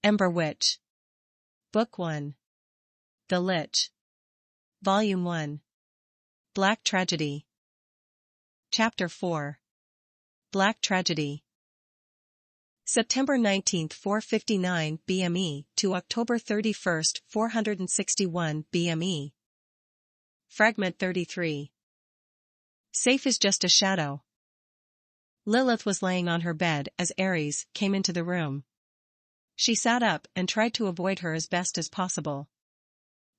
Ember Witch. Book 1. The Lich. Volume 1. Black Tragedy. Chapter 4. Black Tragedy. September 19, 459 BME to October 31, 461 BME. Fragment 33. Safe is just a shadow. Lilith was laying on her bed as Ares came into the room. She sat up and tried to avoid her as best as possible.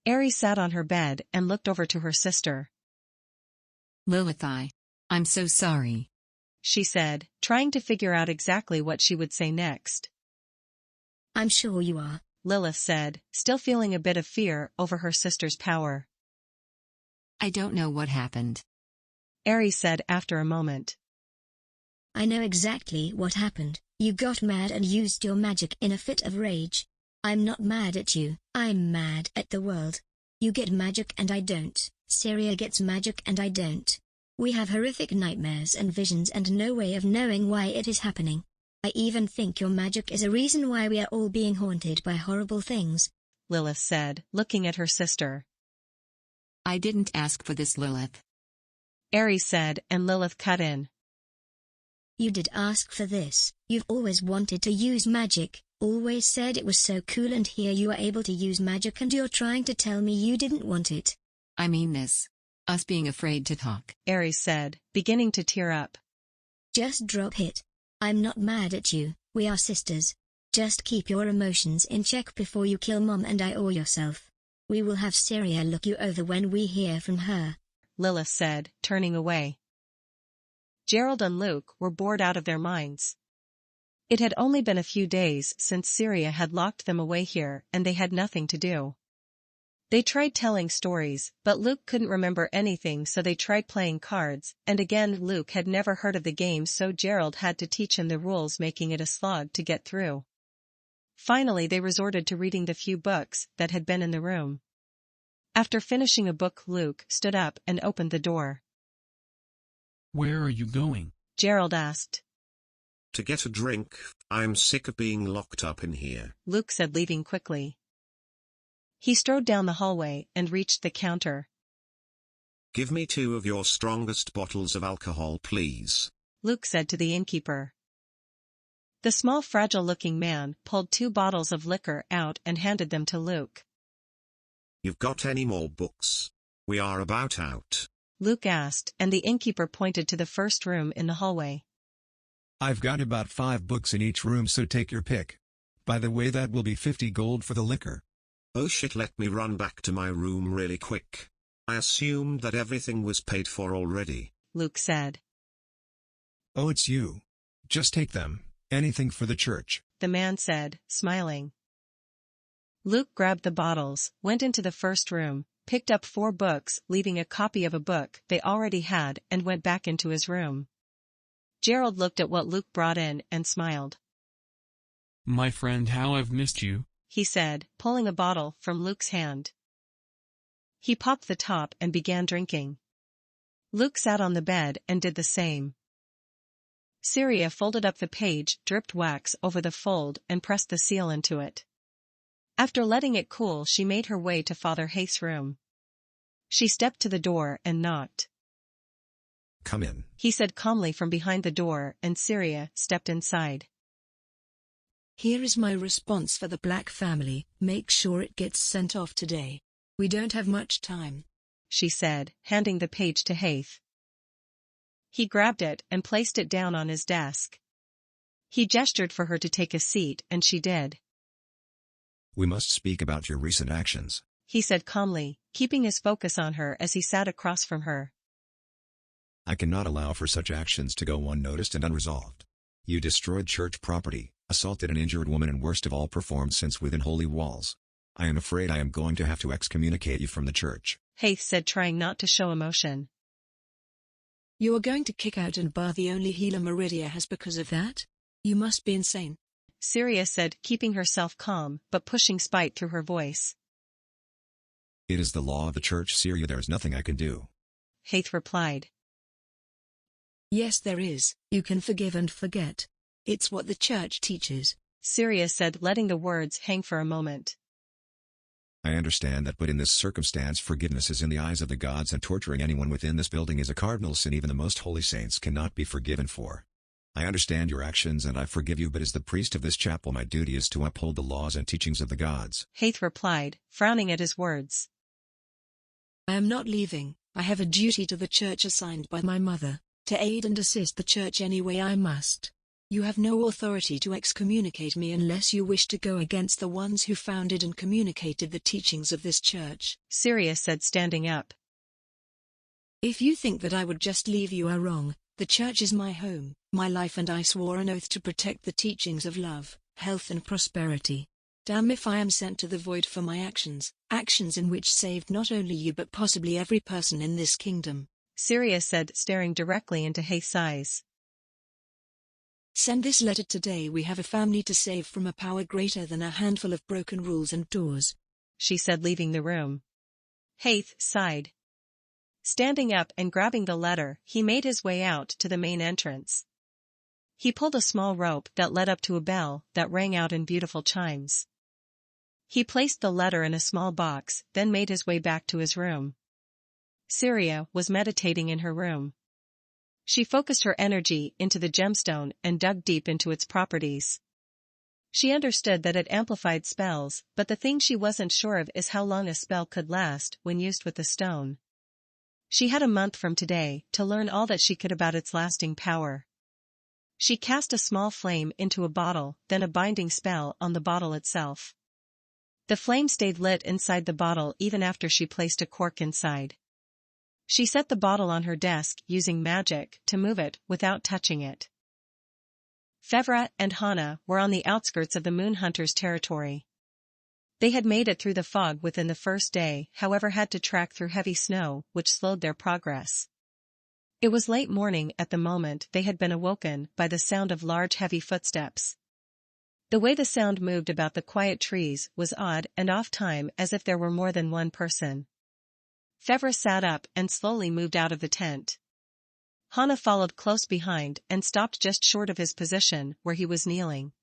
Ares sat on her bed and looked over to her sister. Lilith, I'm so sorry, she said, trying to figure out exactly what she would say next. I'm sure you are, Lilith said, still feeling a bit of fear over her sister's power. I don't know what happened, Ares said after a moment. I know exactly what happened. You got mad and used your magic in a fit of rage. I'm not mad at you, I'm mad at the world. You get magic and I don't. Syrya gets magic and I don't. We have horrific nightmares and visions and no way of knowing why it is happening. I even think your magic is a reason why we are all being haunted by horrible things, Lilith said, looking at her sister. I didn't ask for this, Lilith, Ares said, and Lilith cut in. You did ask for this. You've always wanted to use magic, always said it was so cool, and here you are able to use magic and you're trying to tell me you didn't want it. I mean this. Us being afraid to talk, Ares said, beginning to tear up. Just drop it. I'm not mad at you, we are sisters. Just keep your emotions in check before you kill Mom and I or yourself. We will have Syrya look you over when we hear from her, Lilith said, turning away. Gerald and Luke were bored out of their minds. It had only been a few days since Syrya had locked them away here and they had nothing to do. They tried telling stories, but Luke couldn't remember anything, so they tried playing cards, and again Luke had never heard of the game, so Gerald had to teach him the rules, making it a slog to get through. Finally they resorted to reading the few books that had been in the room. After finishing a book, Luke stood up and opened the door. Where are you going? Gerald asked. To get a drink. I'm sick of being locked up in here, Luke said, leaving quickly. He strode down the hallway and reached the counter. Give me 2 of your strongest bottles of alcohol, please, Luke said to the innkeeper. The small, fragile-looking man pulled 2 bottles of liquor out and handed them to Luke. You've got any more books? We are about out, Luke asked, and the innkeeper pointed to the first room in the hallway. I've got about 5 books in each room, so take your pick. By the way, that will be 50 gold for the liquor. Oh shit, let me run back to my room really quick. I assumed that everything was paid for already, Luke said. Oh, it's you. Just take them, anything for the church, the man said, smiling. Luke grabbed the bottles, went into the first room, picked up 4 books, leaving a copy of a book they already had, and went back into his room. Gerald looked at what Luke brought in and smiled. My friend, how I've missed you, he said, pulling a bottle from Luke's hand. He popped the top and began drinking. Luke sat on the bed and did the same. Syrya folded up the page, dripped wax over the fold, and pressed the seal into it. After letting it cool, she made her way to Father Haith's room. She stepped to the door and knocked. Come in, he said calmly from behind the door, and Syrya stepped inside. Here is my response for the Black family. Make sure it gets sent off today. We don't have much time, she said, handing the page to Haith. He grabbed it and placed it down on his desk. He gestured for her to take a seat, and she did. We must speak about your recent actions, he said calmly, keeping his focus on her as he sat across from her. I cannot allow for such actions to go unnoticed and unresolved. You destroyed church property, assaulted an injured woman, and worst of all, performed sins within holy walls. I am afraid I am going to have to excommunicate you from the church, Haith said, trying not to show emotion. You are going to kick out and bar the only healer Meridia has because of that? You must be insane, Syrya said, keeping herself calm, but pushing spite through her voice. It is the law of the church, Syrya. There is nothing I can do, Haith replied. Yes, there is. You can forgive and forget. It's what the church teaches. Syrya said, letting the words hang for a moment. I understand that, but in this circumstance forgiveness is in the eyes of the gods, and torturing anyone within this building is a cardinal sin even the most holy saints cannot be forgiven for. I understand your actions and I forgive you, but as the priest of this chapel my duty is to uphold the laws and teachings of the gods. Haith replied, frowning at his words. I am not leaving. I have a duty to the church assigned by my mother, to aid and assist the church any way I must. You have no authority to excommunicate me unless you wish to go against the ones who founded and communicated the teachings of this church, Syrya said, standing up. If you think that I would just leave, you are wrong. The church is my home, my life, and I swore an oath to protect the teachings of love, health and prosperity. Damn if I am sent to the void for my actions in which saved not only you but possibly every person in this kingdom, Syrya said, staring directly into Haith's eyes. Send this letter today. We have a family to save from a power greater than a handful of broken rules and doors, she said, leaving the room. Haith sighed. Standing up and grabbing the letter, he made his way out to the main entrance. He pulled a small rope that led up to a bell that rang out in beautiful chimes. He placed the letter in a small box, then made his way back to his room. Syrya was meditating in her room. She focused her energy into the gemstone and dug deep into its properties. She understood that it amplified spells, but the thing she wasn't sure of is how long a spell could last when used with the stone. She had a month from today to learn all that she could about its lasting power. She cast a small flame into a bottle, then a binding spell on the bottle itself. The flame stayed lit inside the bottle even after she placed a cork inside. She set the bottle on her desk using magic to move it without touching it. Fevra and Hana were on the outskirts of the Moon Hunters' territory. They had made it through the fog within the first day, however had to trek through heavy snow, which slowed their progress. It was late morning at the moment they had been awoken by the sound of large heavy footsteps. The way the sound moved about the quiet trees was odd and off-time, as if there were more than one person. Fevra sat up and slowly moved out of the tent. Hana followed close behind and stopped just short of his position where he was kneeling.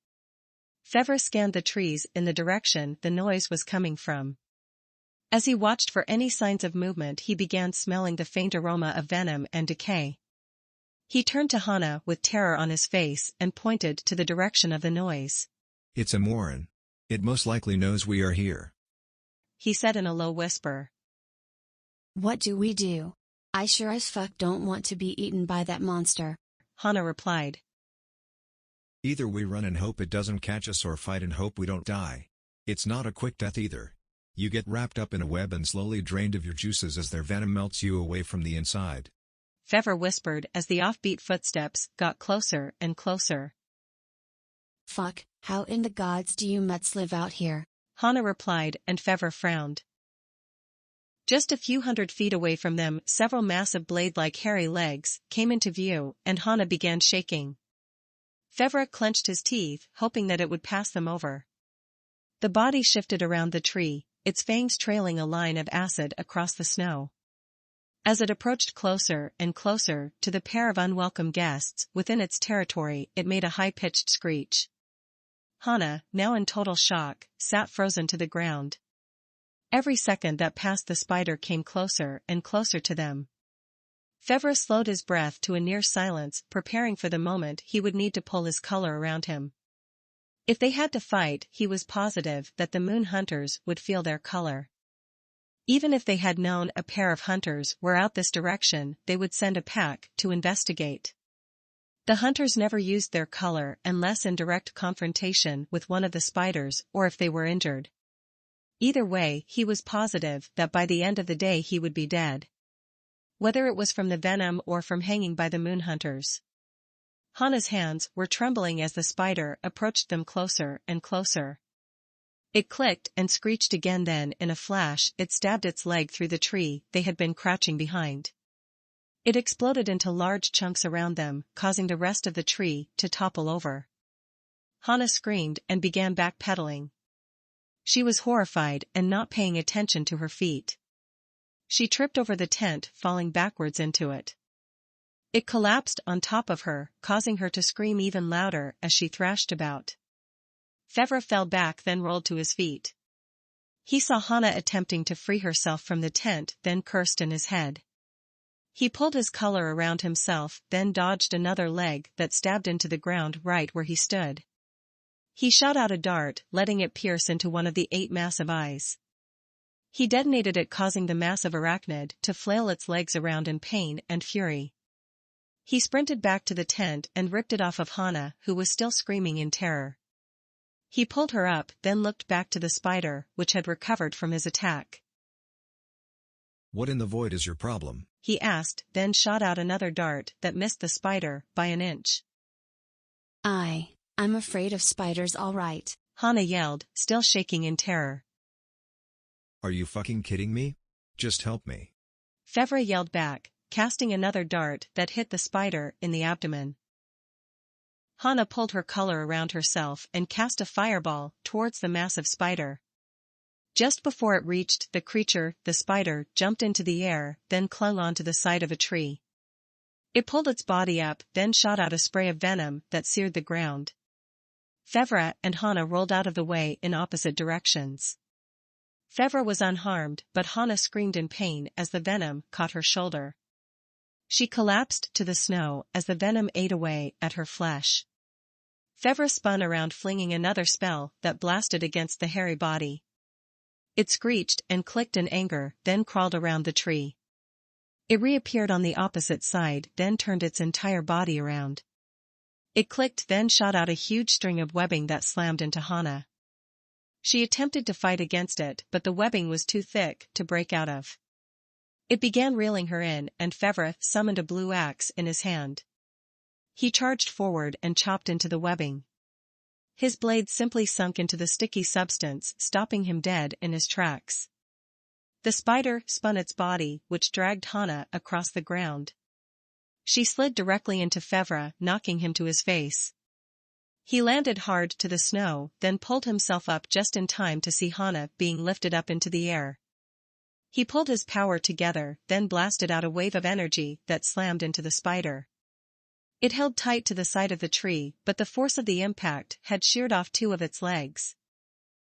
Fevra scanned the trees in the direction the noise was coming from. As he watched for any signs of movement, he began smelling the faint aroma of venom and decay. He turned to Hana with terror on his face and pointed to the direction of the noise. It's a Morin. It most likely knows we are here, he said in a low whisper. What do we do? I sure as fuck don't want to be eaten by that monster, Hana replied. Either we run and hope it doesn't catch us, or fight and hope we don't die. It's not a quick death either. You get wrapped up in a web and slowly drained of your juices as their venom melts you away from the inside, Fevra whispered as the offbeat footsteps got closer and closer. Fuck, how in the gods do you mutts live out here? Hana replied, and Fevra frowned. Just a few hundred feet away from them, several massive blade-like hairy legs came into view, and Hana began shaking. Fevra clenched his teeth, hoping that it would pass them over. The body shifted around the tree, its fangs trailing a line of acid across the snow. As it approached closer and closer to the pair of unwelcome guests within its territory, it made a high-pitched screech. Hana, now in total shock, sat frozen to the ground. Every second that passed, the spider came closer and closer to them. Fevra slowed his breath to a near silence, preparing for the moment he would need to pull his color around him. If they had to fight, he was positive that the Moon Hunters would feel their color. Even if they had known a pair of hunters were out this direction, they would send a pack to investigate. The hunters never used their color unless in direct confrontation with one of the spiders or if they were injured. Either way, he was positive that by the end of the day he would be dead. Whether it was from the venom or from hanging by the Moon Hunters. Hana's hands were trembling as the spider approached them closer and closer. It clicked and screeched again, then, in a flash, it stabbed its leg through the tree they had been crouching behind. It exploded into large chunks around them, causing the rest of the tree to topple over. Hana screamed and began backpedaling. She was horrified and not paying attention to her feet. She tripped over the tent, falling backwards into it. It collapsed on top of her, causing her to scream even louder as she thrashed about. Fevra fell back then rolled to his feet. He saw Hana attempting to free herself from the tent then cursed in his head. He pulled his collar around himself then dodged another leg that stabbed into the ground right where he stood. He shot out a dart, letting it pierce into one of the 8 massive eyes. He detonated it causing the massive arachnid to flail its legs around in pain and fury. He sprinted back to the tent and ripped it off of Hana who was still screaming in terror. He pulled her up then looked back to the spider which had recovered from his attack. What in the void is your problem? He asked then shot out another dart that missed the spider by an inch. I'm afraid of spiders all right. Hana yelled, still shaking in terror. Are you fucking kidding me? Just help me. Fevra yelled back, casting another dart that hit the spider in the abdomen. Hana pulled her collar around herself and cast a fireball towards the massive spider. Just before it reached the creature, the spider jumped into the air, then clung onto the side of a tree. It pulled its body up, then shot out a spray of venom that seared the ground. Fevra and Hana rolled out of the way in opposite directions. Fevra was unharmed, but Hana screamed in pain as the venom caught her shoulder. She collapsed to the snow as the venom ate away at her flesh. Fevra spun around flinging another spell that blasted against the hairy body. It screeched and clicked in anger, then crawled around the tree. It reappeared on the opposite side, then turned its entire body around. It clicked then shot out a huge string of webbing that slammed into Hana. She attempted to fight against it, but the webbing was too thick to break out of. It began reeling her in, and Fevra summoned a blue axe in his hand. He charged forward and chopped into the webbing. His blade simply sunk into the sticky substance, stopping him dead in his tracks. The spider spun its body, which dragged Hana across the ground. She slid directly into Fevra, knocking him to his face. He landed hard to the snow, then pulled himself up just in time to see Hana being lifted up into the air. He pulled his power together, then blasted out a wave of energy that slammed into the spider. It held tight to the side of the tree, but the force of the impact had sheared off 2 of its legs.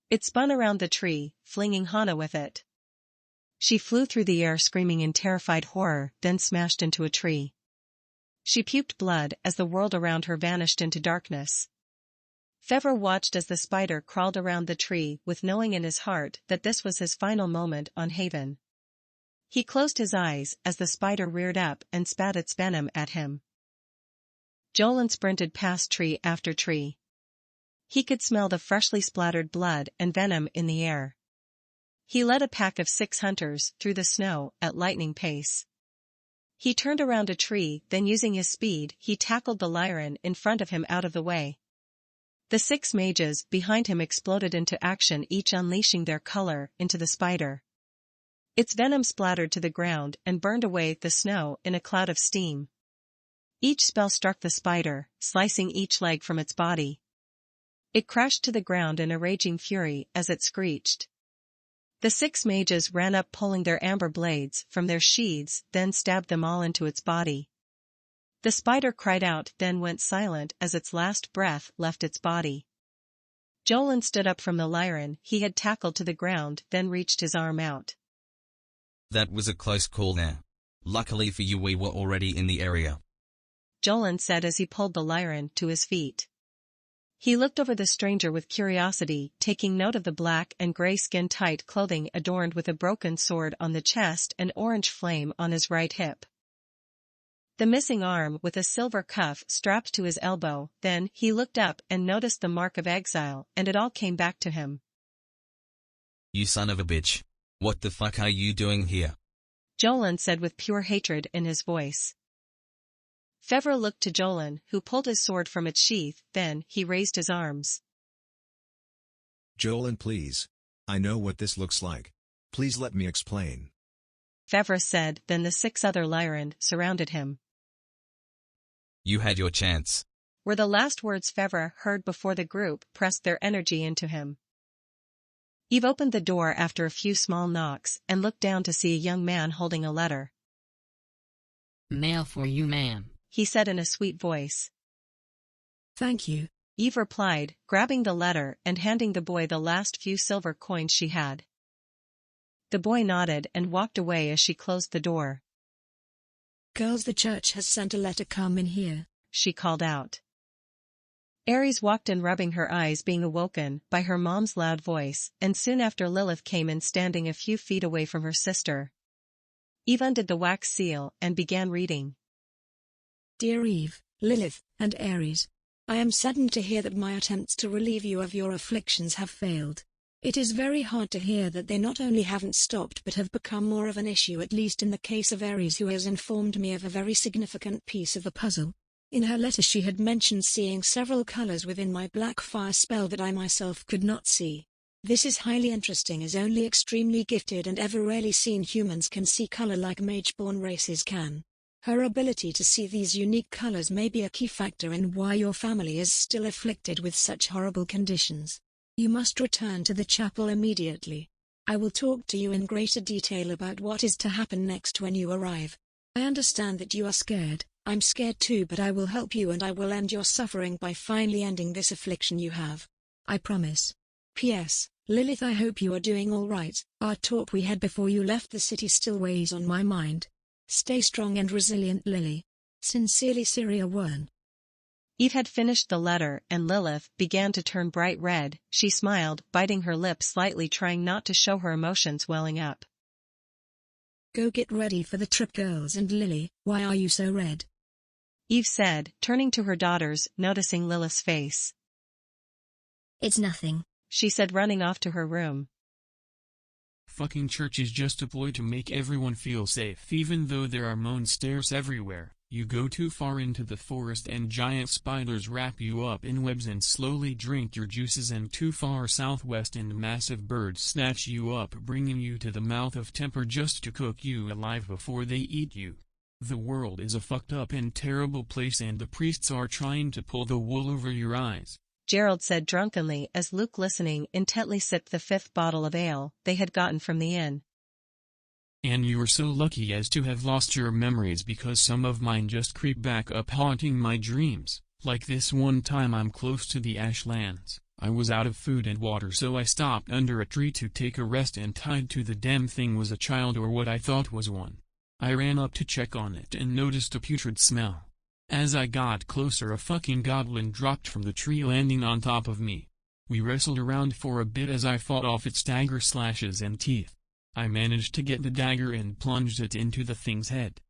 It spun around the tree, flinging Hana with it. She flew through the air screaming in terrified horror, then smashed into a tree. She puked blood as the world around her vanished into darkness. Fevra watched as the spider crawled around the tree with knowing in his heart that this was his final moment on Haven. He closed his eyes as the spider reared up and spat its venom at him. Jolan sprinted past tree after tree. He could smell the freshly splattered blood and venom in the air. He led a pack of 6 hunters through the snow at lightning pace. He turned around a tree, then using his speed, he tackled the Lyran in front of him out of the way. The 6 mages behind him exploded into action, each unleashing their color into the spider. Its venom splattered to the ground and burned away the snow in a cloud of steam. Each spell struck the spider, slicing each leg from its body. It crashed to the ground in a raging fury as it screeched. The 6 mages ran up pulling their amber blades from their sheaths, then stabbed them all into its body. The spider cried out, then went silent as its last breath left its body. Jolan stood up from the Lyran he had tackled to the ground, then reached his arm out. That was a close call there. Luckily for you we were already in the area. Jolan said as he pulled the Lyran to his feet. He looked over the stranger with curiosity, taking note of the black and gray skin-tight clothing adorned with a broken sword on the chest and orange flame on his right hip. The missing arm with a silver cuff strapped to his elbow, then he looked up and noticed the mark of exile, and it all came back to him. You son of a bitch. What the fuck are you doing here? Jolan said with pure hatred in his voice. Fevra looked to Jolan, who pulled his sword from its sheath, then he raised his arms. Jolan, please. I know what this looks like. Please let me explain. Fevra said, then the 6 other Lyran surrounded him. You had your chance. Were the last words Fevra heard before the group pressed their energy into him. Eve opened the door after a few small knocks and looked down to see a young man holding a letter. Mail for you, ma'am, he said in a sweet voice. Thank you. Eve replied, grabbing the letter and handing the boy the last few silver coins she had. The boy nodded and walked away as she closed the door. Girls, the church has sent a letter. Come in here, she called out. Aries walked in, rubbing her eyes, being awoken by her mom's loud voice, and soon after Lilith came in, standing a few feet away from her sister. Eve undid the wax seal and began reading. Dear Eve, Lilith, and Aries, I am saddened to hear that my attempts to relieve you of your afflictions have failed. It is very hard to hear that they not only haven't stopped but have become more of an issue, at least in the case of Aries, who has informed me of a very significant piece of the puzzle. In her letter she had mentioned seeing several colors within my black fire spell that I myself could not see. This is highly interesting, as only extremely gifted and ever rarely seen humans can see color like mage-born races can. Her ability to see these unique colors may be a key factor in why your family is still afflicted with such horrible conditions. You must return to the chapel immediately. I will talk to you in greater detail about what is to happen next when you arrive. I understand that you are scared. I'm scared too, but I will help you and I will end your suffering by finally ending this affliction you have. I promise. P.S. Lilith, I hope you are doing all right. Our talk we had before you left the city still weighs on my mind. Stay strong and resilient, Lily. Sincerely, Syrya 1. Eve had finished the letter and Lilith began to turn bright red. She smiled, biting her lip slightly, trying not to show her emotions welling up. Go get ready for the trip, girls. And Lily, why are you so red? Eve said, turning to her daughters, noticing Lilith's face. It's nothing, she said, running off to her room. Fucking church is just a ploy to make everyone feel safe. Even though there are monsters everywhere, you go too far into the forest and giant spiders wrap you up in webs and slowly drink your juices, and too far southwest and massive birds snatch you up, bringing you to the mouth of Temper just to cook you alive before they eat you. The world is a fucked up and terrible place, and the priests are trying to pull the wool over your eyes, Gerald said drunkenly as Luke, listening intently, sipped the 5th bottle of ale they had gotten from the inn. And you are so lucky as to have lost your memories, because some of mine just creep back up, haunting my dreams. Like this one time I'm close to the Ashlands. I was out of food and water, so I stopped under a tree to take a rest, and tied to the damn thing was a child, or what I thought was one. I ran up to check on it and noticed a putrid smell. As I got closer, a fucking goblin dropped from the tree, landing on top of me. We wrestled around for a bit as I fought off its dagger slashes and teeth. I managed to get the dagger and plunged it into the thing's head.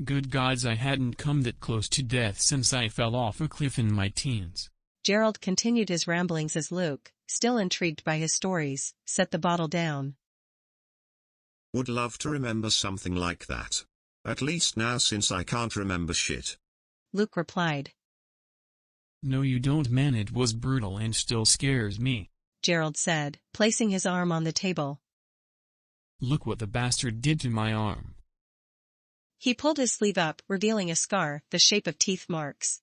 Good gods, I hadn't come that close to death since I fell off a cliff in my teens. Gerald continued his ramblings as Luke, still intrigued by his stories, set the bottle down. Would love to remember something like that. At least now, since I can't remember shit. Luke replied. No you don't, man, it was brutal and still scares me, Gerald said, placing his arm on the table. Look what the bastard did to my arm. He pulled his sleeve up, revealing a scar the shape of teeth marks.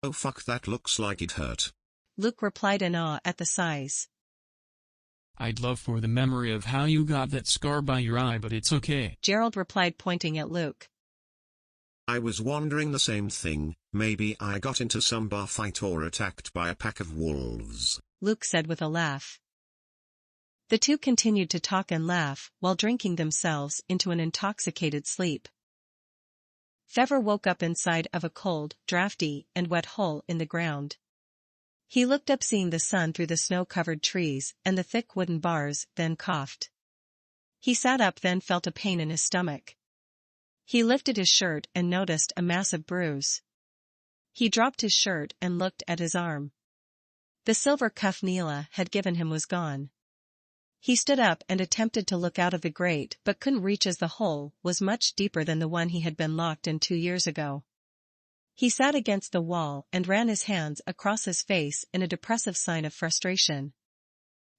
Oh fuck, that looks like it hurt. Luke replied in awe at the size. I'd love for the memory of how you got that scar by your eye, but it's okay, Gerald replied, pointing at Luke. I was wondering the same thing. Maybe I got into some bar fight or attacked by a pack of wolves, Luke said with a laugh. The two continued to talk and laugh while drinking themselves into an intoxicated sleep. Fevra woke up inside of a cold, drafty, and wet hole in the ground. He looked up, seeing the sun through the snow-covered trees and the thick wooden bars, then coughed. He sat up, then felt a pain in his stomach. He lifted his shirt and noticed a massive bruise. He dropped his shirt and looked at his arm. The silver cuff Neela had given him was gone. He stood up and attempted to look out of the grate, but couldn't reach, as the hole was much deeper than the one he had been locked in 2 years ago. He sat against the wall and ran his hands across his face in a depressive sign of frustration.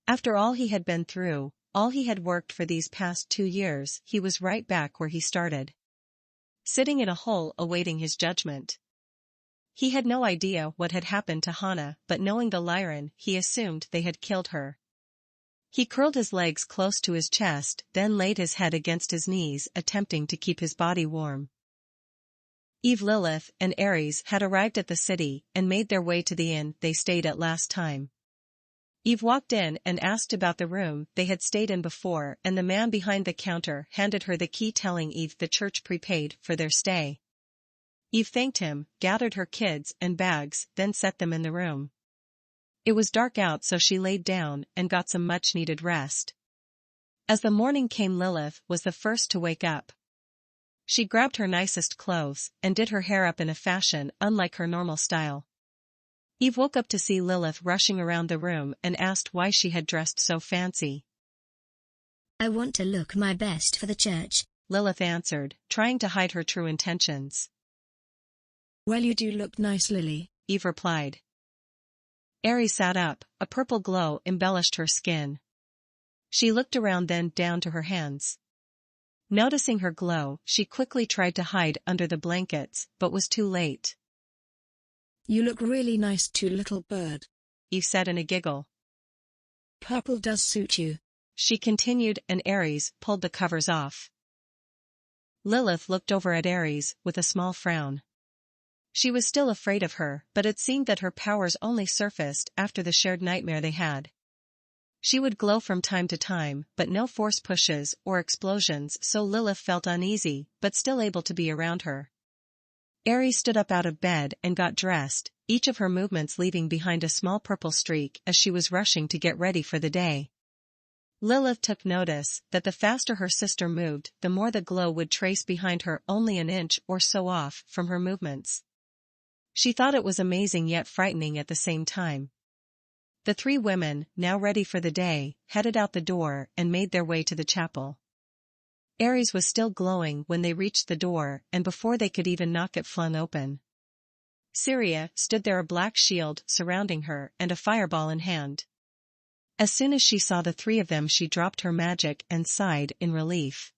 After all he had been through, all he had worked for these past 2 years, he was right back where he started. Sitting in a hole awaiting his judgment. He had no idea what had happened to Hana, but knowing the Lyran, he assumed they had killed her. He curled his legs close to his chest, then laid his head against his knees, attempting to keep his body warm. Eve, Lilith, and Ares had arrived at the city and made their way to the inn they stayed at last time. Eve walked in and asked about the room they had stayed in before, and the man behind the counter handed her the key, telling Eve the church prepaid for their stay. Eve thanked him, gathered her kids and bags, then set them in the room. It was dark out, so she laid down and got some much-needed rest. As the morning came, Lilith was the first to wake up. She grabbed her nicest clothes and did her hair up in a fashion unlike her normal style. Eve woke up to see Lilith rushing around the room and asked why she had dressed so fancy. "I want to look my best for the church," Lilith answered, trying to hide her true intentions. "Well, you do look nice, Lily," Eve replied. Ares sat up, a purple glow embellished her skin. She looked around, then down to her hands. Noticing her glow, she quickly tried to hide under the blankets, but was too late. "You look really nice too, little bird," Eve said in a giggle. "Purple does suit you," she continued, and Ares pulled the covers off. Lilith looked over at Ares with a small frown. She was still afraid of her, but it seemed that her powers only surfaced after the shared nightmare they had. She would glow from time to time, but no force pushes or explosions, so Lilith felt uneasy, but still able to be around her. Ares stood up out of bed and got dressed, each of her movements leaving behind a small purple streak as she was rushing to get ready for the day. Lilith took notice that the faster her sister moved, the more the glow would trace behind her, only an inch or so off from her movements. She thought it was amazing yet frightening at the same time. The three women, now ready for the day, headed out the door and made their way to the chapel. Ares was still glowing when they reached the door, and before they could even knock it flung open. Syrya stood there, a black shield surrounding her and a fireball in hand. As soon as she saw the three of them, she dropped her magic and sighed in relief.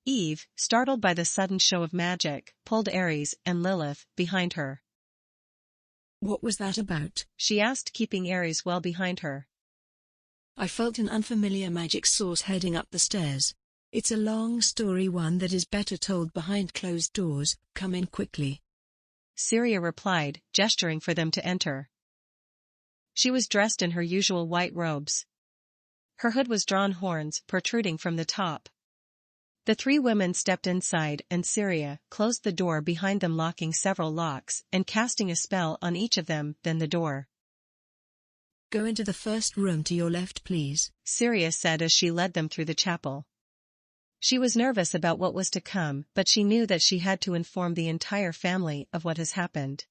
Eve, startled by the sudden show of magic, pulled Ares and Lilith behind her. "What was that about?" she asked, keeping Ares well behind her. "I felt an unfamiliar magic source heading up the stairs. It's a long story, one that is better told behind closed doors. Come in quickly," Syrya replied, gesturing for them to enter. She was dressed in her usual white robes. Her hood was drawn, horns protruding from the top. The three women stepped inside, and Syrya closed the door behind them, locking several locks and casting a spell on each of them, then the door. "Go into the first room to your left, please," Syrya said as she led them through the chapel. She was nervous about what was to come, but she knew that she had to inform the entire family of what has happened.